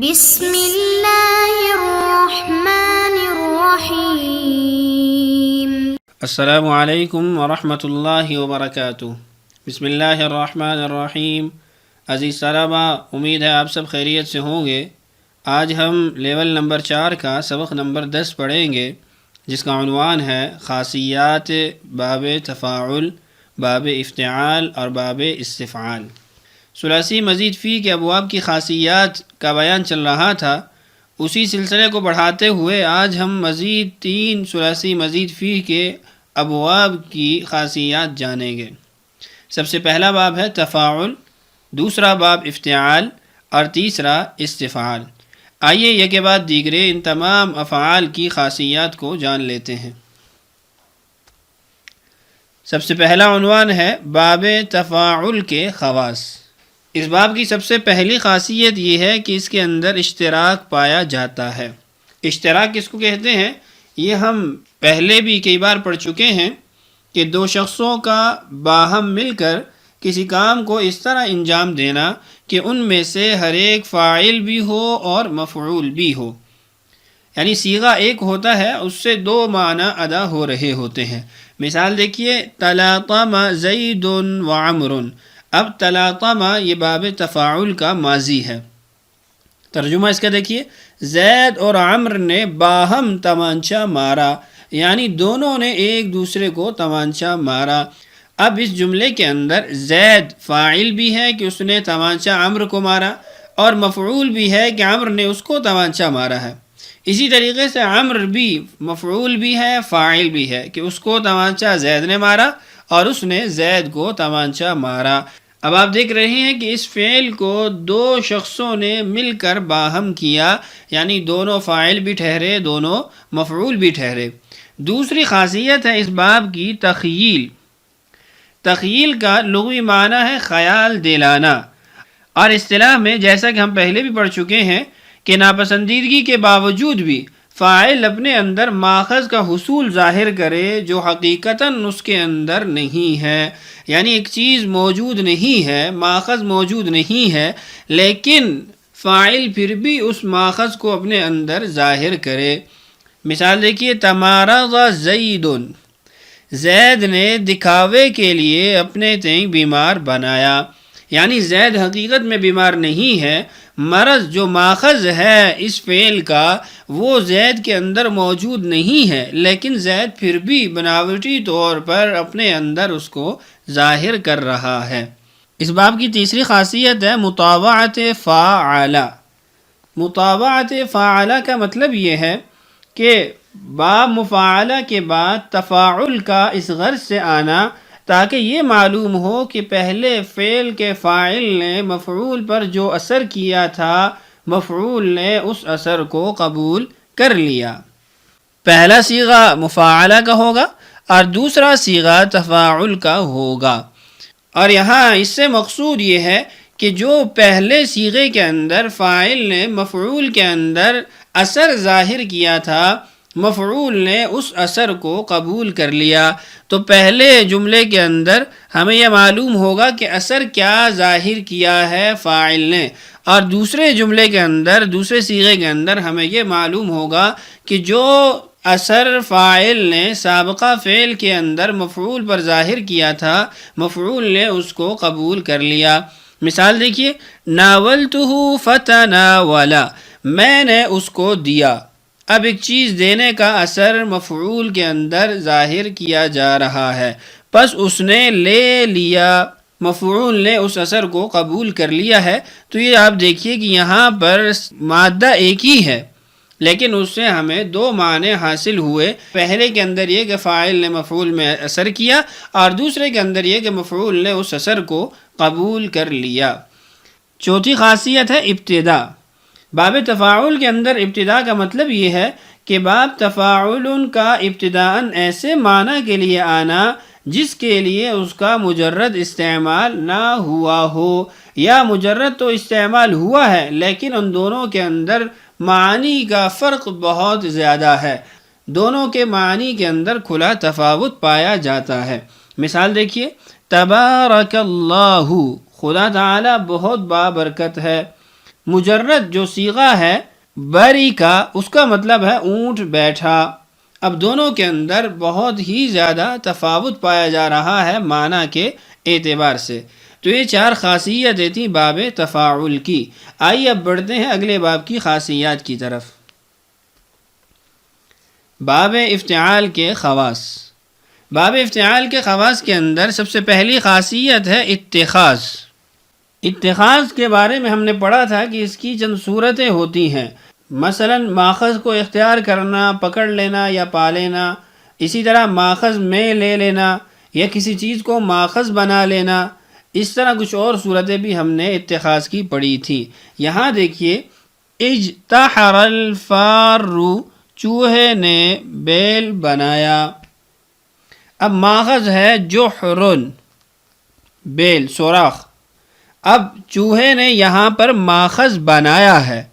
بسم اللہ الرحمن الرحیم۔ السلام علیکم ورحمۃ اللہ وبرکاتہ۔ بسم اللہ الرحمن الرحیم۔ عزیز طلبہ، امید ہے آپ سب خیریت سے ہوں گے۔ آج ہم لیول نمبر 4 کا سبق نمبر 10 پڑھیں گے، جس کا عنوان ہے خاصیات باب تفاعل، باب افتعال اور باب استفعال۔ ثلاثی مزید فی کے ابواب کی خاصیات کا بیان چل رہا تھا، اسی سلسلے کو بڑھاتے ہوئے آج ہم مزید 3 ثلاثی مزید فی کے ابواب کی خاصیات جانیں گے۔ سب سے پہلا باب ہے تفاعل، دوسرا باب افتعال اور تیسرا استفعال۔ آئیے یک بعد دیگرے ان تمام افعال کی خاصیات کو جان لیتے ہیں۔ سب سے پہلا عنوان ہے باب تفاعل کے خواص۔ اس باب کی سب سے پہلی خاصیت یہ ہے کہ اس کے اندر اشتراک پایا جاتا ہے۔ اشتراک کس کو کہتے ہیں؟ یہ ہم پہلے بھی کئی بار پڑھ چکے ہیں کہ دو شخصوں کا باہم مل کر کسی کام کو اس طرح انجام دینا کہ ان میں سے ہر ایک فاعل بھی ہو اور مفعول بھی ہو، یعنی صیغہ ایک ہوتا ہے، اس سے 2 معنی ادا ہو رہے ہوتے ہیں۔ مثال دیکھیے، تلاطم زید وعمر۔ اب تلاطم یہ باب تفاعل کا ماضی ہے۔ ترجمہ اس کا دیکھیے، زید اور عمر نے باہم تمانچہ مارا، یعنی دونوں نے ایک دوسرے کو تمانچہ مارا۔ اب اس جملے کے اندر زید فاعل بھی ہے کہ اس نے تمانچہ عمر کو مارا، اور مفعول بھی ہے کہ عمر نے اس کو تمانچہ مارا ہے۔ اسی طریقے سے عمر بھی مفعول بھی ہے، فاعل بھی ہے کہ اس کو تمانچہ زید نے مارا اور اس نے زید کو تمانچہ مارا۔ اب آپ دیکھ رہے ہیں کہ اس فعل کو 2 شخصوں نے مل کر باہم کیا، یعنی دونوں فاعل بھی ٹھہرے، دونوں مفعول بھی ٹھہرے۔ دوسری خاصیت ہے اس باب کی تخییل۔ تخییل کا لغوی معنی ہے خیال دلانا، اور اصطلاح میں جیسا کہ ہم پہلے بھی پڑھ چکے ہیں کہ ناپسندیدگی کے باوجود بھی فاعل اپنے اندر ماخذ کا حصول ظاہر کرے جو حقیقتاً اس کے اندر نہیں ہے، یعنی ایک چیز موجود نہیں ہے، ماخذ موجود نہیں ہے، لیکن فاعل پھر بھی اس ماخذ کو اپنے اندر ظاہر کرے۔ مثال دیکھیے، تمارض زید، زید نے دکھاوے کے لیے اپنے تئیں بیمار بنایا، یعنی زید حقیقت میں بیمار نہیں ہے، مرض جو ماخذ ہے اس فعل کا وہ زید کے اندر موجود نہیں ہے، لیکن زید پھر بھی بناوٹی طور پر اپنے اندر اس کو ظاہر کر رہا ہے۔ اس باب کی تیسری خاصیت ہے مطابعت فاعل۔ مطابعت فاعل کا مطلب یہ ہے کہ باب مفاعلہ کے بعد تفاعل کا اس غرض سے آنا تاکہ یہ معلوم ہو کہ پہلے فعل کے فاعل نے مفعول پر جو اثر کیا تھا، مفعول نے اس اثر کو قبول کر لیا۔ پہلا صیغہ مفاعلہ کا ہوگا اور دوسرا صیغہ تفاعل کا ہوگا، اور یہاں اس سے مقصود یہ ہے کہ جو پہلے صیغے کے اندر فاعل نے مفعول کے اندر اثر ظاہر کیا تھا، مفعول نے اس اثر کو قبول کر لیا، تو پہلے جملے کے اندر ہمیں یہ معلوم ہوگا کہ اثر کیا ظاہر کیا ہے فاعل نے، اور دوسرے جملے کے اندر، دوسرے صیغے کے اندر ہمیں یہ معلوم ہوگا کہ جو اثر فاعل نے سابقہ فعل کے اندر مفعول پر ظاہر کیا تھا، مفعول نے اس کو قبول کر لیا۔ مثال دیکھیے، ناولتہ فتناولا، میں نے اس کو دیا۔ اب ایک چیز دینے کا اثر مفعول کے اندر ظاہر کیا جا رہا ہے، پس اس نے لے لیا، مفعول نے اس اثر کو قبول کر لیا ہے۔ تو یہ آپ دیکھیے کہ یہاں پر مادہ ایک ہی ہے، لیکن اس سے ہمیں 2 معنی حاصل ہوئے۔ پہلے کے اندر یہ کہ فاعل نے مفعول میں اثر کیا، اور دوسرے کے اندر یہ کہ مفعول نے اس اثر کو قبول کر لیا۔ چوتھی خاصیت ہے ابتدا۔ باب تفاعل کے اندر ابتدا کا مطلب یہ ہے کہ باب تفاعل کا ابتداءً ایسے معنی کے لیے آنا جس کے لیے اس کا مجرد استعمال نہ ہوا ہو، یا مجرد تو استعمال ہوا ہے لیکن ان دونوں کے اندر معنی کا فرق بہت زیادہ ہے، دونوں کے معنی کے اندر کھلا تفاوت پایا جاتا ہے۔ مثال دیکھیے، تبارک اللہ، خدا تعالی بہت بابرکت ہے۔ مجرد جو صیغہ ہے بری کا، اس کا مطلب ہے اونٹ بیٹھا۔ اب دونوں کے اندر بہت ہی زیادہ تفاوت پایا جا رہا ہے معنی کے اعتبار سے۔ تو یہ 4 خاصیتیں تھیں باب تفاعل کی۔ آئیے اب بڑھتے ہیں اگلے باب کی خاصیات کی طرف۔ باب افتعال کے خواص۔ باب افتعال کے خواص کے اندر سب سے پہلی خاصیت ہے اتخاذ۔ اتخاذ کے بارے میں ہم نے پڑھا تھا کہ اس کی چند صورتیں ہوتی ہیں، مثلا ماخذ کو اختیار کرنا، پکڑ لینا یا پا لینا، اسی طرح ماخذ میں لے لینا یا کسی چیز کو ماخذ بنا لینا، اس طرح کچھ اور صورتیں بھی ہم نے اتخاذ کی پڑھی تھی۔ یہاں دیکھیے، اجتحر الفار، چوہے نے بیل بنایا۔ اب ماخذ ہے جحرن، بیل، سوراخ۔ اب چوہے نے یہاں پر ماخذ بنایا ہے،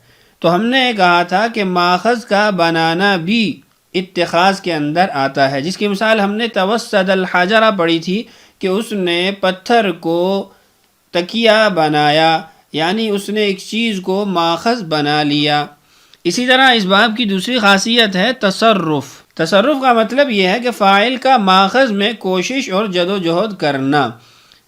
تو ہم نے کہا تھا کہ ماخذ کا بنانا بھی اتخاذ کے اندر آتا ہے، جس کی مثال ہم نے توسد الحجرہ پڑھی تھی کہ اس نے پتھر کو تکیہ بنایا، یعنی اس نے ایک چیز کو ماخذ بنا لیا۔ اسی طرح اس باب کی دوسری خاصیت ہے تصرف۔ تصرف کا مطلب یہ ہے کہ فاعل کا ماخذ میں کوشش اور جد و جہد کرنا۔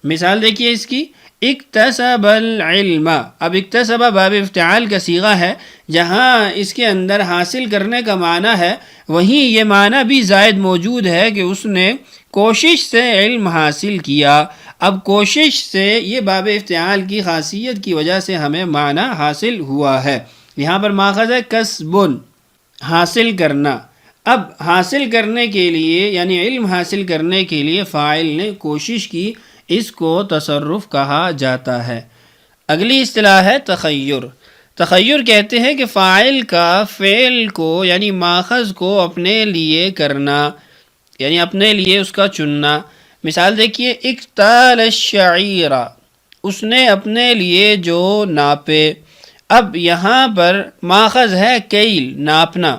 مثال دیکھیے اس کی، اکتسب العلم۔ اب اکتسب باب افتعال کا صیغہ ہے، جہاں اس کے اندر حاصل کرنے کا معنی ہے، وہیں یہ معنی بھی زائد موجود ہے کہ اس نے کوشش سے علم حاصل کیا۔ اب کوشش سے یہ باب افتعال کی خاصیت کی وجہ سے ہمیں معنی حاصل ہوا ہے۔ یہاں پر ماخذ ہے کسب، حاصل کرنا۔ اب حاصل کرنے کے لیے، یعنی علم حاصل کرنے کے لیے فاعل نے کوشش کی، اس کو تصرف کہا جاتا ہے۔ اگلی اصطلاح ہے تخیر۔ تخیر کہتے ہیں کہ فاعل کا فعل کو یعنی ماخذ کو اپنے لیے کرنا، یعنی اپنے لیے اس کا چننا۔ مثال دیکھیے، اکتال الشعیر، اس نے اپنے لیے جو ناپے۔ اب یہاں پر ماخذ ہے کیل، ناپنا۔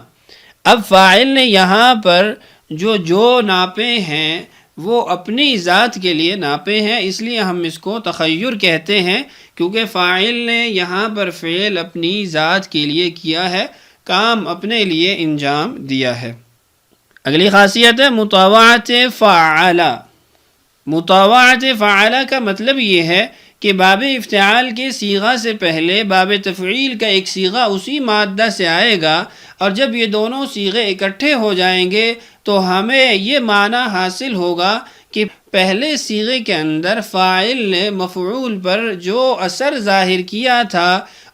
اب فاعل نے یہاں پر جو ناپے ہیں وہ اپنی ذات کے لیے ناپے ہیں، اس لیے ہم اس کو تخیر کہتے ہیں، کیونکہ فاعل نے یہاں پر فعل اپنی ذات کے لیے کیا ہے، کام اپنے لیے انجام دیا ہے۔ اگلی خاصیت ہے مطاوعت فعل۔ مطاوعت فعل کا مطلب یہ ہے کہ باب افتعال کے صیغہ سے پہلے باب تفعیل کا ایک صیغہ اسی مادہ سے آئے گا، اور جب یہ دونوں صیغے اکٹھے ہو جائیں گے تو ہمیں یہ معنی حاصل ہوگا کہ پہلے صیغے کے اندر فاعل نے مفعول پر جو اثر ظاہر کیا تھا،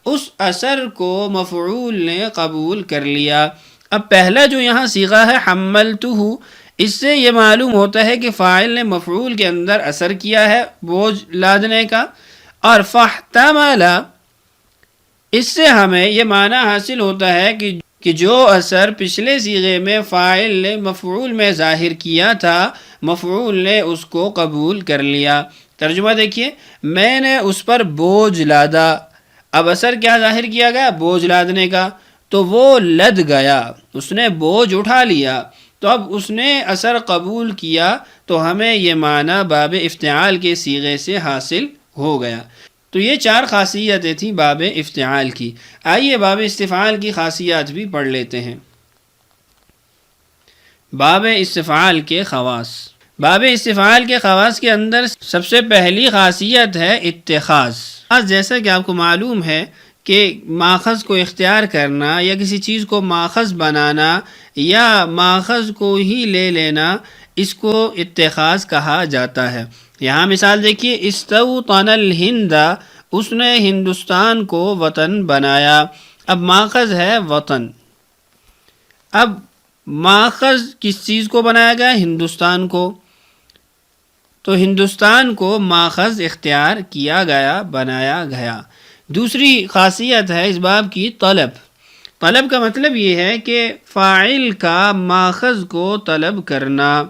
اس اثر کو مفعول نے قبول کر لیا۔ اب پہلا جو یہاں صیغہ ہے حملتہ، اس سے یہ معلوم ہوتا ہے کہ فاعل نے مفعول کے اندر اثر کیا ہے بوجھ لادنے کا، اور فاحتمل، اس سے ہمیں یہ معنی حاصل ہوتا ہے کہ جو اثر پچھلے صیغے میں فاعل نے مفعول میں ظاہر کیا تھا، مفعول نے اس کو قبول کر لیا۔ ترجمہ دیکھیے، میں نے اس پر بوجھ لادا۔ اب اثر کیا ظاہر کیا گیا؟ بوجھ لادنے کا، تو وہ لد گیا، اس نے بوجھ اٹھا لیا، تو اب اس نے اثر قبول کیا، تو ہمیں یہ معنی باب افتعال کے صیغے سے حاصل ہو گیا۔ تو یہ 4 خاصیتیں تھیں باب افتعال کی۔ آئیے باب استفعال کی خاصیات بھی پڑھ لیتے ہیں۔ باب استفعال کے خواص۔ باب استفعال کے خواص کے اندر سب سے پہلی خاصیت ہے اتخاذ۔ جیسا کہ آپ کو معلوم ہے کہ ماخذ کو اختیار کرنا یا کسی چیز کو ماخذ بنانا یا ماخذ کو ہی لے لینا، اس کو اتخاذ کہا جاتا ہے۔ یہاں مثال دیکھیے، استوطن الہند، اس نے ہندوستان کو وطن بنایا۔ اب ماخذ ہے وطن۔ اب ماخذ کس چیز کو بنایا گیا؟ ہندوستان کو، تو ہندوستان کو ماخذ اختیار کیا گیا، بنایا گیا۔ دوسری خاصیت ہے اس باب کی طلب۔ طلب کا مطلب یہ ہے کہ فاعل کا ماخذ کو طلب کرنا۔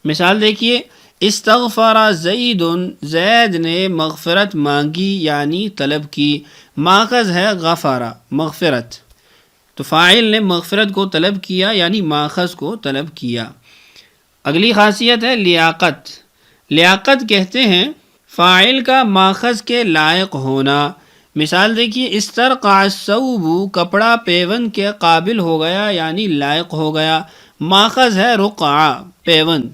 مثال دیکھیے، استغفر زید، زید نے مغفرت مانگی یعنی طلب کی۔ ماخذ ہے غفر، مغفرت، تو فاعل نے مغفرت کو طلب کیا یعنی ماخذ کو طلب کیا۔ اگلی خاصیت ہے لیاقت۔ لیاقت کہتے ہیں فاعل کا ماخذ کے لائق ہونا۔ مثال دیکھیے، استرقع الثوب، کپڑا پیوند کے قابل ہو گیا یعنی لائق ہو گیا. ماخذ ہے رقعہ، پیوند،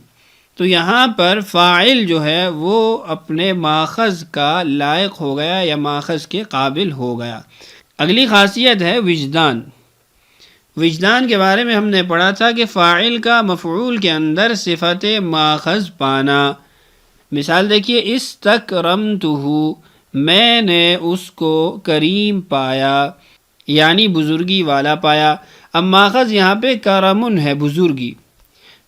تو یہاں پر فاعل جو ہے وہ اپنے ماخذ کا لائق ہو گیا یا ماخذ کے قابل ہو گیا. اگلی خاصیت ہے وجدان. وجدان کے بارے میں ہم نے پڑھا تھا کہ فاعل کا مفعول کے اندر صفت ماخذ پانا. مثال دیکھیے، استکرمتہ، میں نے اس کو کریم پایا یعنی بزرگی والا پایا. اب ماخذ یہاں پہ کرمن ہے، بزرگی،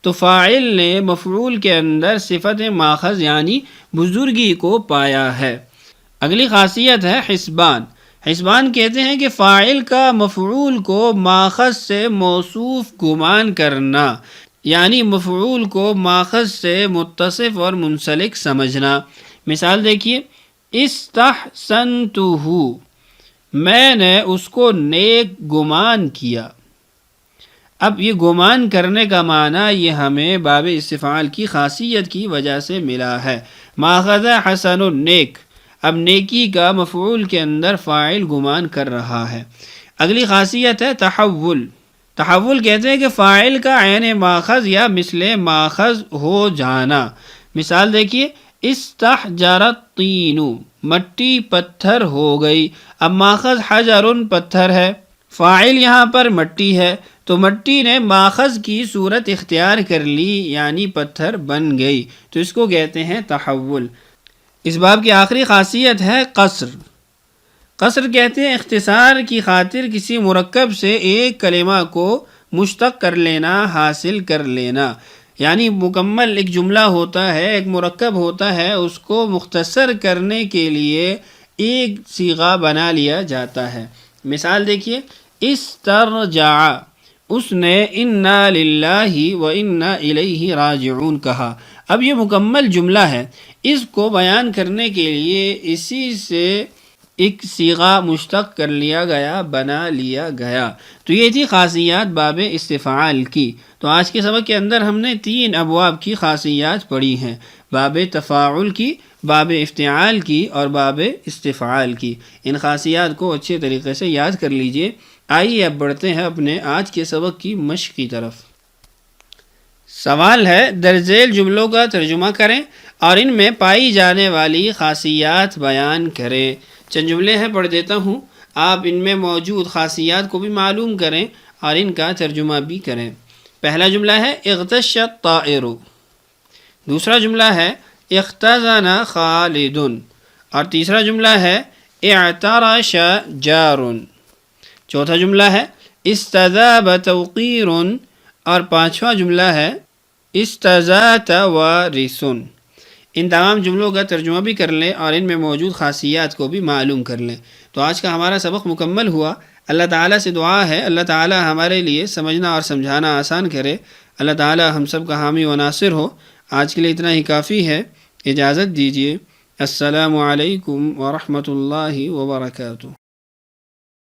تو فاعل نے مفعول کے اندر صفت ماخذ یعنی بزرگی کو پایا ہے. اگلی خاصیت ہے حسبان. حسبان کہتے ہیں کہ فاعل کا مفعول کو ماخذ سے موصوف گمان کرنا، یعنی مفعول کو ماخذ سے متصف اور منسلک سمجھنا. مثال دیکھیے، استحسنتہ، میں نے اس کو نیک گمان کیا. اب یہ گمان کرنے کا معنی یہ ہمیں باب استفعال کی خاصیت کی وجہ سے ملا ہے. ماخذ حسن، نیک، اب نیکی کا مفعول کے اندر فاعل گمان کر رہا ہے. اگلی خاصیت ہے تحول. تحول کہتے ہیں کہ فاعل کا عین ماخذ یا مثل ماخذ ہو جانا. مثال دیکھیے، استحجرت الطین، مٹی پتھر ہو گئی. اب ماخذ حجر، پتھر ہے، فاعل یہاں پر مٹی ہے، تو مٹی نے ماخذ کی صورت اختیار کر لی یعنی پتھر بن گئی، تو اس کو کہتے ہیں تحول. اس باب کی آخری خاصیت ہے قصر. قصر کہتے ہیں اختصار کی خاطر کسی مرکب سے ایک کلمہ کو مشتق کر لینا، حاصل کر لینا. یعنی مکمل ایک جملہ ہوتا ہے، ایک مرکب ہوتا ہے، اس کو مختصر کرنے کے لیے ایک صیغہ بنا لیا جاتا ہے. مثال دیکھیے، استرجع، اس نے انا للہ و انا الیہ راجعون کہا. اب یہ مکمل جملہ ہے، اس کو بیان کرنے کے لیے اسی سے ایک صیغہ مشتق کر لیا گیا، بنا لیا گیا. تو یہ تھی خاصیات باب استفعال کی. تو آج کے سبق کے اندر ہم نے 3 ابواب کی خاصیات پڑھی ہیں، باب تفاعل کی، باب افتعال کی اور باب استفعال کی. ان خاصیات کو اچھے طریقے سے یاد کر لیجئے. آئیے اب بڑھتے ہیں اپنے آج کے سبق کی مشق کی طرف. سوال ہے، درج ذیل جملوں کا ترجمہ کریں اور ان میں پائی جانے والی خاصیات بیان کریں. چند جملے ہیں، پڑھ دیتا ہوں. آپ ان میں موجود خاصیات کو بھی معلوم کریں اور ان کا ترجمہ بھی کریں. پہلا جملہ ہے اغتش الطائر. دوسرا جملہ ہے اختزن خالد. اور تیسرا جملہ ہے اعترش جار. چوتھا جملہ ہے استذاب توقیر. اور پانچواں جملہ ہے استزات وارث. ان تمام جملوں کا ترجمہ بھی کر لیں اور ان میں موجود خاصیات کو بھی معلوم کر لیں. تو آج کا ہمارا سبق مکمل ہوا. اللہ تعالیٰ سے دعا ہے اللہ تعالیٰ ہمارے لیے سمجھنا اور سمجھانا آسان کرے. اللہ تعالیٰ ہم سب کا حامی و ناصر ہو. آج کے لیے اتنا ہی کافی ہے. اجازت دیجیے. السلام علیکم ورحمۃ اللہ وبرکاتہ.